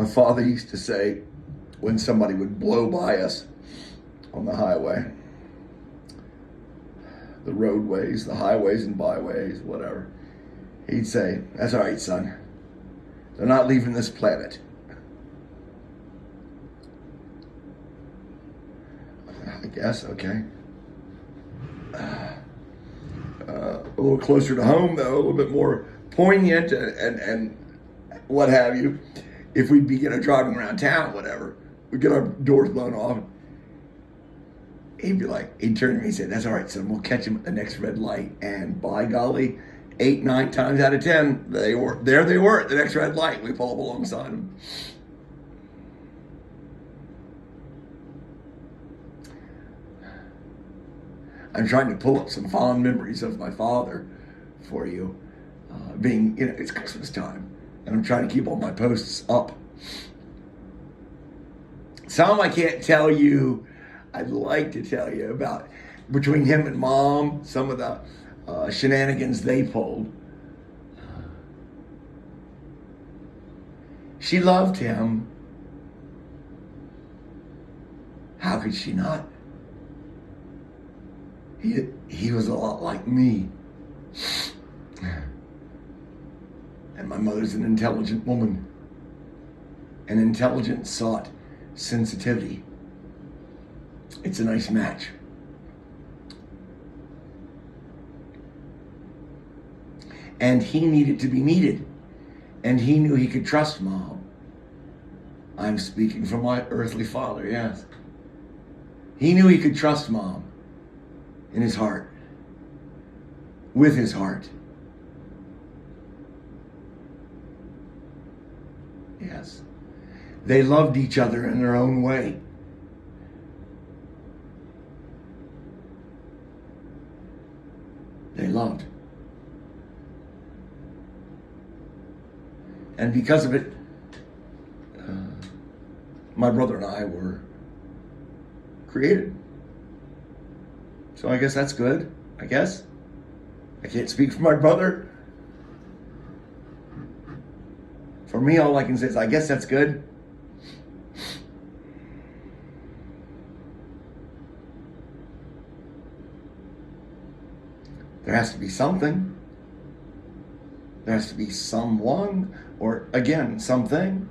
My father used to say when somebody would blow by us on the highway, the roadways, the highways and byways, whatever, he'd say, "That's all right, son. They're not leaving this planet." I guess, okay. A little closer to home, though, a little bit more poignant and what have you. If we'd be driving around town, whatever, we'd get our doors blown off. He'd be like, he'd turn to me and say, "That's all right, son. We'll catch him at the next red light." And by golly, 8, 9 times out of 10, they were at the next red light. We pull up alongside them. I'm trying to pull up some fond memories of my father for you, being, it's Christmas time, and I'm trying to keep all my posts up. Some I can't tell you. I'd like to tell you about between him and Mom, some of the shenanigans they pulled. She loved him. How could she not? He was a lot like me. And my mother's an intelligent woman. And intelligence sought sensitivity. It's a nice match. And he needed to be needed. And he knew he could trust Mom. I'm speaking from my earthly father, yes. He knew he could trust Mom in his heart, with his heart. Yes. They loved each other in their own way. They loved. And because of it, my brother and I were created. So I guess that's good, I guess. I can't speak for my brother. For me, all I can say is, I guess that's good. There has to be something. There has to be someone, or again, something.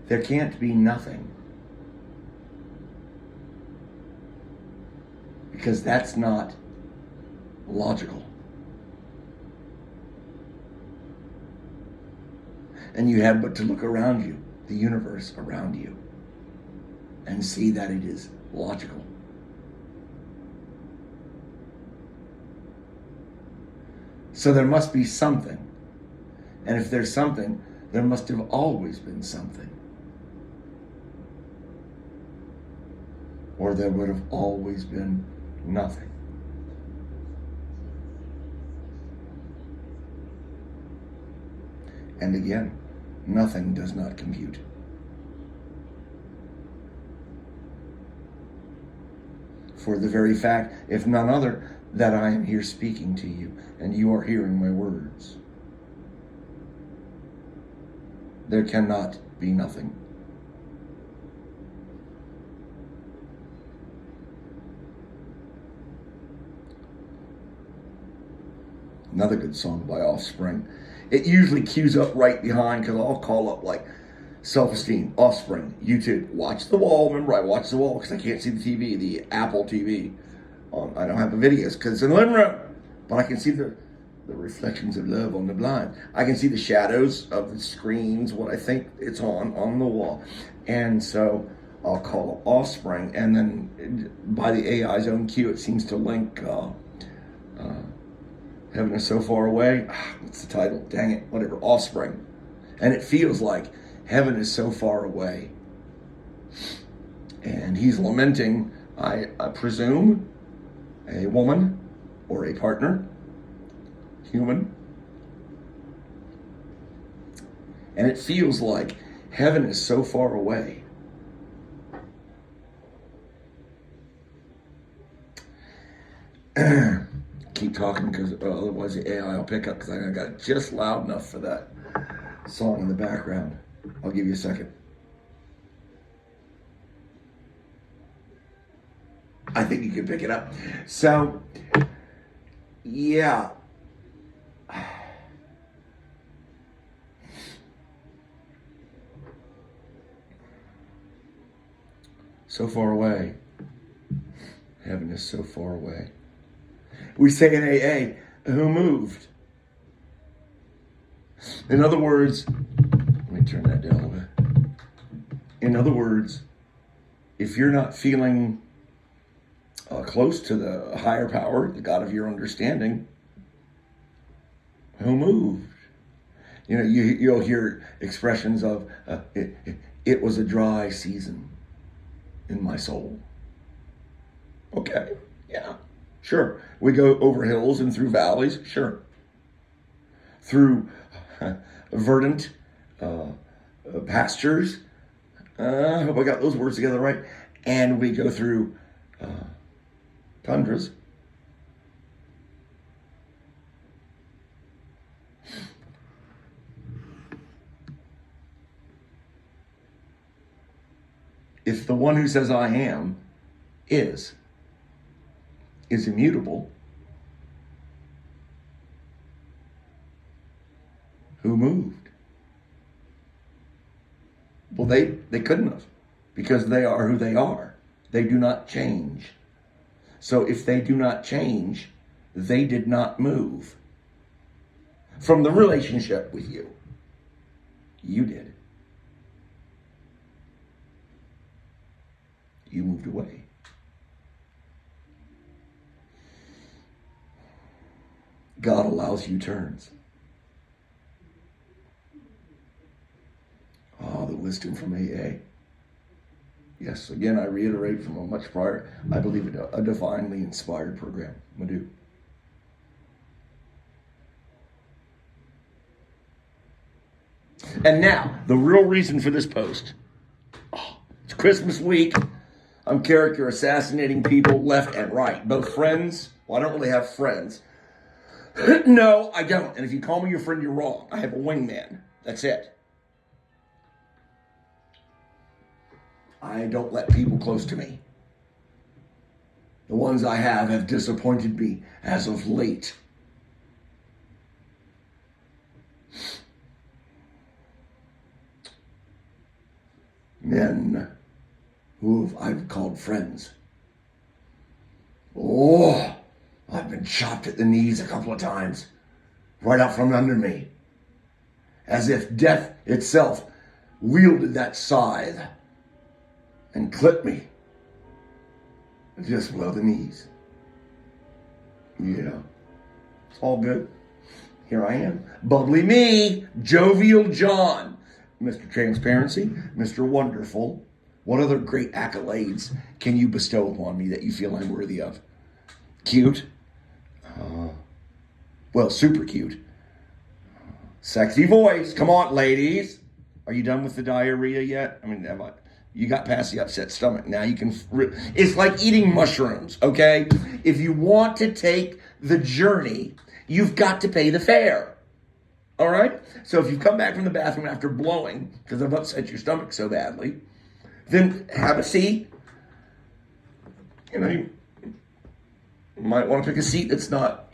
There can't be nothing. Because that's not logical. And you have but to look around you, the universe around you, and see that it is logical. So there must be something. And if there's something, there must have always been something. Or there would have always been nothing. And again, nothing does not compute. For the very fact, if none other, that I am here speaking to you, and you are hearing my words. There cannot be nothing. Another good song by Offspring. It usually queues up right behind, because I'll call up like Self-Esteem, Offspring, YouTube, Watch the Wall. Remember, I watch the wall because I can't see the TV, the Apple TV. I don't have the videos because it's in the living room, but I can see the reflections of love on the blind. I can see the shadows of the screens, what I think it's on the wall. And so I'll call up Offspring, and then by the AI's own cue, it seems to link Heaven is So Far Away. What's the title? Dang it, whatever, Offspring. And it feels like heaven is so far away. And he's lamenting, I presume, a woman or a partner, human. And it feels like heaven is so far away. Keep talking, because otherwise the AI will pick up, because I got it just loud enough for that. song in the background. I'll give you a second. I think you can pick it up. So, yeah. So far away. Heaven is so far away. We say in AA, who moved? In other words, let me turn that down a bit. In other words, if you're not feeling close to the higher power, the God of your understanding, who moved? You know, you'll hear expressions of, it was a dry season in my soul. Okay, yeah, sure. We go over hills and through valleys, sure. Through verdant pastures. I hope I got those words together right. And we go through tundras. If the one who says I am is immutable, who moved? Well, they couldn't have, because they are who they are. They do not change. So if they do not change, they did not move from the relationship with you. You did. You moved away. God allows U-turns. Oh, the wisdom from AA. Yes, again, I reiterate from a much prior, I believe it a divinely inspired program. I do. And now, the real reason for this post. Oh, it's Christmas week. I'm character assassinating people left and right. Both friends. Well, I don't really have friends. No, I don't. And if you call me your friend, you're wrong. I have a wingman. That's it. I don't let people close to me. The ones I have disappointed me as of late. Men who I've called friends. Oh, I've been chopped at the knees a couple of times, right out from under me, as if death itself wielded that scythe and clipped me just below the knees. Yeah, it's all good. Here I am, bubbly me, jovial John, Mr. Transparency, Mr. Wonderful. What other great accolades can you bestow upon me that you feel I'm worthy of? Cute. Well, super cute. Sexy voice. Come on, ladies. Are you done with the diarrhea yet? I mean, you got past the upset stomach. Now you can... It's like eating mushrooms, okay? If you want to take the journey, you've got to pay the fare. All right? So if you come back from the bathroom after blowing, because I've upset your stomach so badly, then have a seat. You know, you might want to pick a seat that's not,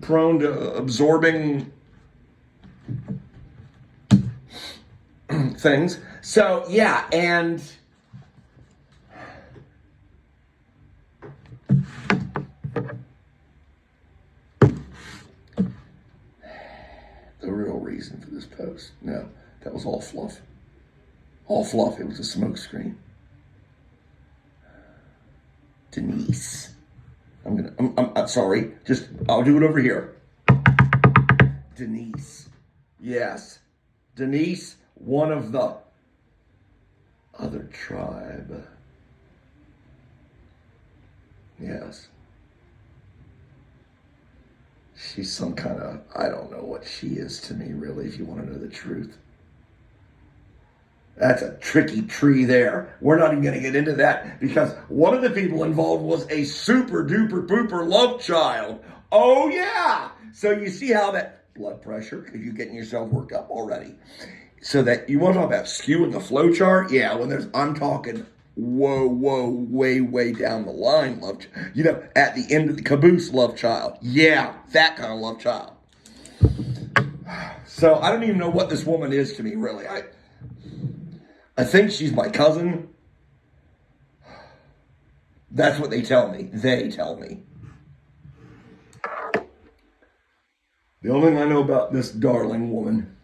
prone to absorbing things. So, yeah, and the real reason for this post, no, that was all fluff. All fluff. It was a smokescreen. Denise. I'm sorry. I'll do it over here. Denise. Yes. Denise, one of the other tribe. Yes. She's some kind of, I don't know what she is to me, really, if you want to know the truth. That's a tricky tree there. We're not even going to get into that because one of the people involved was a super duper pooper love child. Oh, yeah. So you see how that blood pressure because you're getting yourself worked up already. So that you want to talk about skewing the flow chart? Yeah, I'm talking way down the line, at the end of the Caboose love child. Yeah, that kind of love child. So I don't even know what this woman is to me, really. I think she's my cousin. That's what they tell me. They tell me. The only thing I know about this darling woman,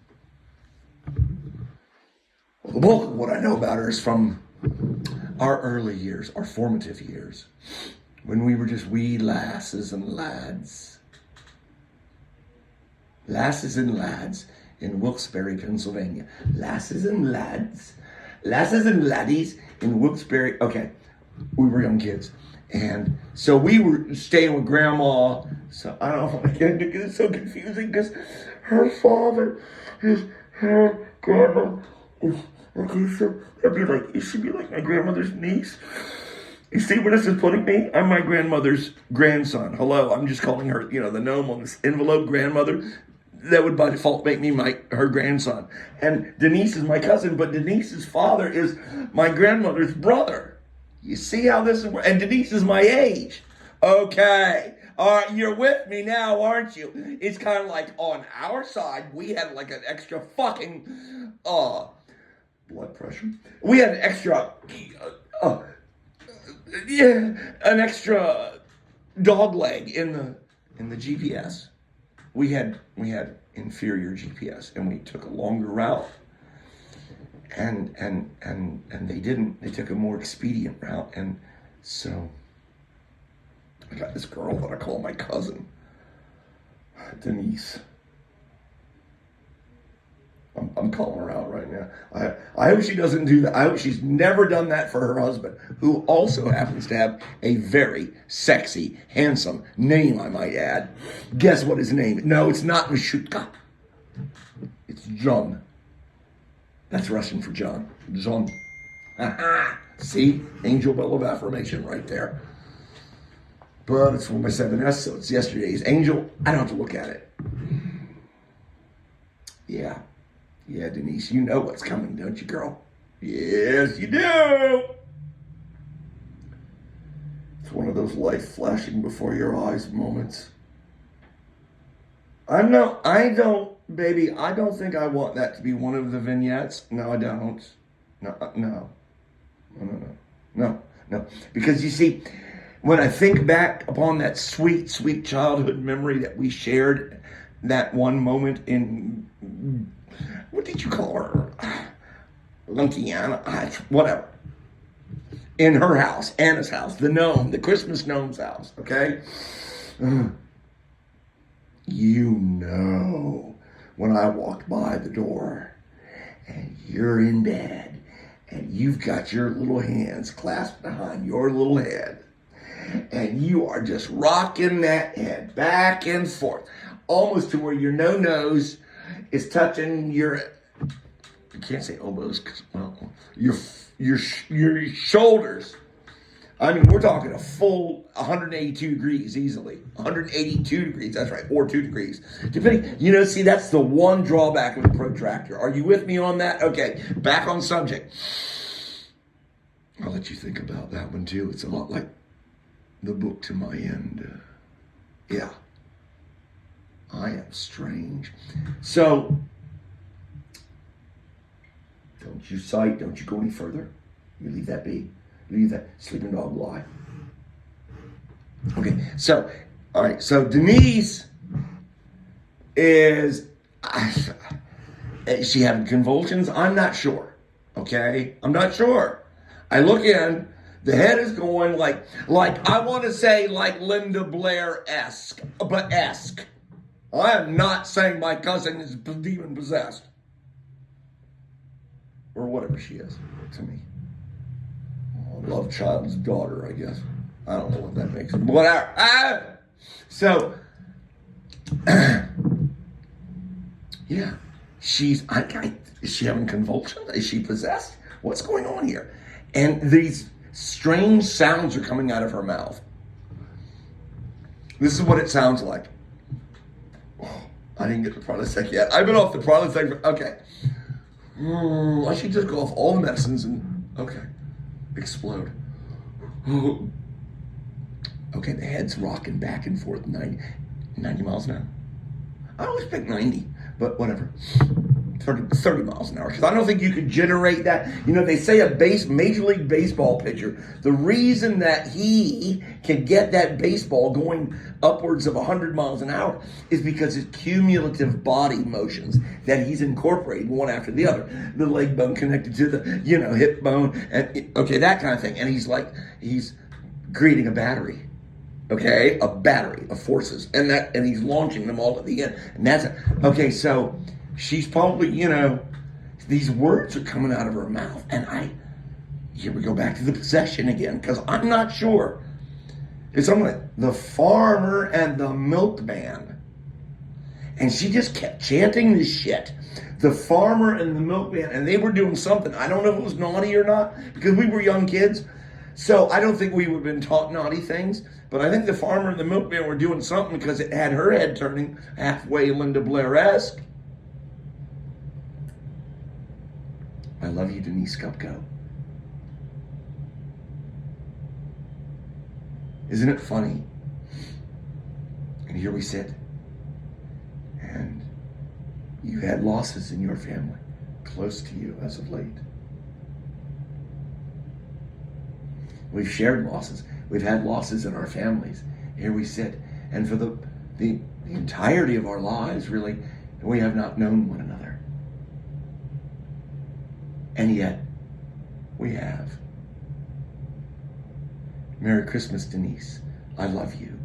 well, the bulk of what I know about her is from our early years, our formative years, when we were just wee lasses and lads. Lasses and lads in Wilkes-Barre, Pennsylvania. Lasses and laddies in Wilkes-Barre. Okay, we were young kids. And so we were staying with Grandma. So I don't want to get into it because it's so confusing because her father, her grandma is, okay, so it should be like my grandmother's niece. You see where this is putting me? I'm my grandmother's grandson. Hello, I'm just calling her, the gnome on this envelope, grandmother. That would by default make me her grandson. And Denise is my cousin, but Denise's father is my grandmother's brother. You see how this is? And Denise is my age. Okay. All right, you're with me now, aren't you? It's kind of like on our side, we had like an extra fucking blood pressure. We had an extra an extra dog leg in the GPS. We had inferior GPS, and we took a longer route. And they didn't. They took a more expedient route, and so I got this girl that I call my cousin, Denise. I'm calling her out right now. I hope she doesn't do that. I hope she's never done that for her husband, who also happens to have a very sexy, handsome name, I might add. Guess what his name is? No, it's not Mishutka. It's John. That's Russian for John. John. See? Angel bell of affirmation right there. But it's for my 7S, so it's yesterday's angel. I don't have to look at it. Yeah. Yeah, Denise, you know what's coming, don't you, girl? Yes, you do. It's one of those life flashing before your eyes moments. Baby, I don't think I want that to be one of the vignettes. No, I don't. No. Because you see, when I think back upon that sweet, sweet childhood memory that we shared, that one moment in, what did you call her? Lunkiana? Whatever. In her house, Anna's house, the gnome, the Christmas gnome's house, okay? When I walked by the door and you're in bed and you've got your little hands clasped behind your little head and you are just rocking that head back and forth, almost to where your nose is touching your, I can't say elbows, your shoulders. I mean, we're talking a full 182 degrees easily. 182 degrees, that's right, or 2 degrees. Depending, see, that's the one drawback of the protractor. Are you with me on that? Okay, back on subject. I'll let you think about that one too. It's a lot like the book to my end. Yeah. I am strange. So, don't you cite, don't you go any further. You leave that be. Leave that sleeping dog lie. Okay, so, all right, so Denise is she having convulsions? I'm not sure, okay? I'm not sure. I look in, the head is going like I want to say like Linda Blairesque, but esque. I am not saying my cousin is demon possessed. Or whatever she is to me. Love child's daughter, I guess. I don't know what that makes. Whatever. So, yeah, is she having convulsions? Is she possessed? What's going on here? And these strange sounds are coming out of her mouth. This is what it sounds like. I didn't get the Prilosec yet. I've been off the Prilosec for, okay. I should just go off all the medicines and, okay, explode. Okay, the head's rocking back and forth 90 miles an hour. I always pick 90, but whatever. 30 miles an hour, because I don't think you could generate that. You know, they say a Major League Baseball pitcher, the reason that he can get that baseball going upwards of 100 miles an hour is because his cumulative body motions that he's incorporated one after the other. The leg bone connected to the, hip bone, and okay, that kind of thing. And he's creating a battery. Okay, a battery of forces, and he's launching them all at the end. And that's it. Okay, so she's probably, these words are coming out of her mouth. And here we go back to the possession again, because I'm not sure. It's something like the farmer and the milkman. And she just kept chanting this shit. The farmer and the milkman, and they were doing something. I don't know if it was naughty or not, because we were young kids. So I don't think we would have been taught naughty things. But I think the farmer and the milkman were doing something, because it had her head turning halfway Linda Blairesque. I love you, Denise Cupco. Isn't it funny? And here we sit. And you had losses in your family, close to you as of late. We've shared losses. We've had losses in our families. Here we sit. And for the entirety of our lives, really, we have not known one another. And yet, we have. Merry Christmas, Denise. I love you.